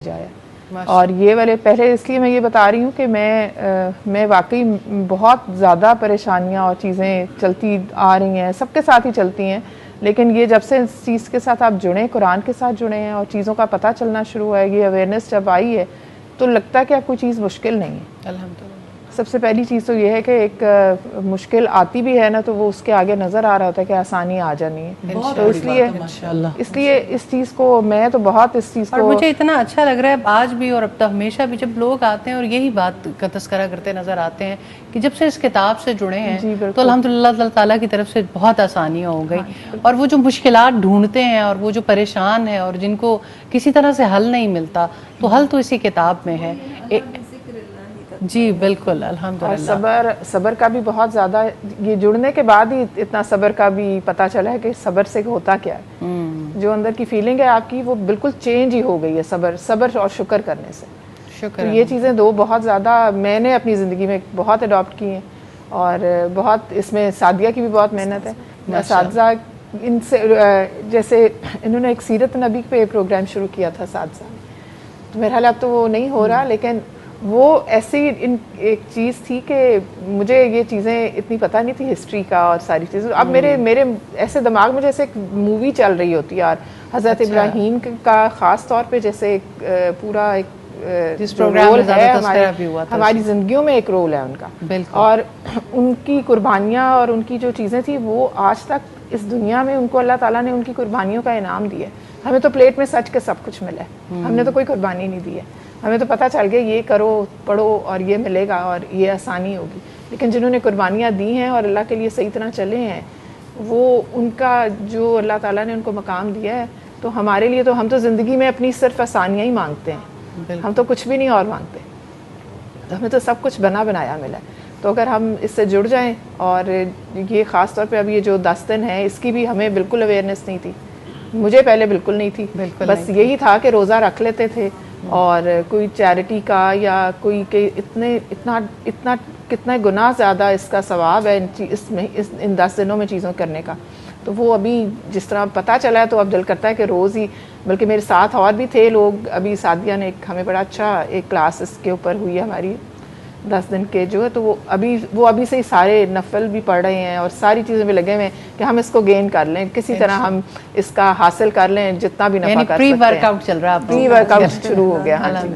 जाए। और ये वाले पहले इसलिए मैं ये बता रही हूँ कि मैं वाकई बहुत ज़्यादा परेशानियाँ और चीज़ें चलती आ रही हैं, सबके साथ ही चलती हैं, लेकिन ये जब से इस चीज़ के साथ आप जुड़े, कुरान के साथ जुड़े हैं और चीज़ों का पता चलना शुरू हुआ है, ये अवेयरनेस जब आई है तो लगता है कि अब कोई चीज़ मुश्किल नहीं है। अल्हम्दुलिल्लाह। सबसे पहली चीज़ तो ये है कि एक मुश्किल आती भी है ना तो वो उसके आगे नज़र आ रहा होता है कि आसानी आ जानी है। तो इसलिए इस चीज़ को मैं तो बहुत इस चीज़ को, और मुझे इतना अच्छा लग रहा है आज भी और अब तो हमेशा भी जब लोग आते हैं और यही बात का तस्करा करते नज़र आते हैं कि जब से इस किताब से जुड़े हैं तो अल्हम्दुलिल्लाह अल्लाह ताला की तरफ से बहुत आसानियाँ हो गई। और वो जो मुश्किलात ढूंढते हैं और वो जो परेशान है और जिनको किसी तरह से हल नहीं मिलता, तो हल तो इसी किताब में है। जी बिल्कुल, अल्हम्दुलिल्लाह। और सब्र का भी बहुत ज़्यादा, ये जुड़ने के बाद ही इतना सब्र का भी पता चला है कि सब्र से होता क्या है। जो अंदर की फीलिंग है आपकी वो बिल्कुल चेंज ही हो गई है सब्र और शुक्र करने से। शुक्र तो ये चीज़ें दो बहुत ज़्यादा मैंने अपनी ज़िंदगी में बहुत अडॉप्ट की हैं और बहुत इसमें सादिया की भी बहुत मेहनत है। सादजा इनसे जैसे इन्होंने एक सीरत नबी पे प्रोग्राम शुरू किया था सादजा, तो मेरे ख्याल अब तो वो नहीं हो रहा, लेकिन वो ऐसी एक चीज़ थी कि मुझे ये चीज़ें इतनी पता नहीं थी, हिस्ट्री का और सारी चीज़ें। अब मेरे ऐसे दिमाग में जैसे एक मूवी चल रही होती है यार, हज़रत इब्राहीम का ख़ास तौर पे जैसे पूरा एक जिस प्रोग्राम में हमारी ज़िंदगियों में एक रोल है उनका, और उनकी कुर्बानियाँ और उनकी जो चीज़ें थी वो आज तक इस दुनिया में उनको अल्लाह ताला ने उनकी कुर्बानियों का इनाम दिया है। हमें तो प्लेट में सच के सब कुछ मिला है, हमने तो कोई कुर्बानी नहीं दी है। हमें तो पता चल गया ये करो पढ़ो और ये मिलेगा और ये आसानी होगी, लेकिन जिन्होंने कुर्बानियाँ दी हैं और अल्लाह के लिए सही तरह चले हैं, वो उनका जो अल्लाह ताला ने उनको मकाम दिया है, तो हमारे लिए तो हम तो ज़िंदगी में अपनी सिर्फ आसानियाँ ही मांगते हैं, हम तो कुछ भी नहीं और मांगते, तो हमें तो सब कुछ बना बनाया मिला है। तो अगर हम इससे जुड़ जाएं, और ये ख़ास तौर पे अब ये जो 10 दिन है इसकी भी हमें बिल्कुल अवेयरनेस नहीं थी, मुझे पहले बिल्कुल नहीं थी, बस यही था कि रोज़ा रख लेते थे और कोई चैरिटी का या कोई के इतना कितना गुना ज़्यादा इसका सवाब है इन 10 दिनों में चीज़ों करने का। तो वो अभी जिस तरह पता चला है तो अब दिल करता है कि रोज़ ही, बल्कि मेरे साथ और भी थे लोग, अभी सादिया ने हमें बड़ा अच्छा एक क्लास इसके ऊपर हुई है हमारी 10 दिन के जो है, तो वो अभी से ही सारे नफल भी पढ़ रहे हैं और सारी चीज़ें भी लगे हुए हैं कि हम इसको गेन कर लें, किसी तरह हम इसका हासिल कर लें जितना भी नफा कर सकते हैं। प्री वर्कआउट चल रहा है, प्री वर्कआउट शुरू हो गया। हाँ जी।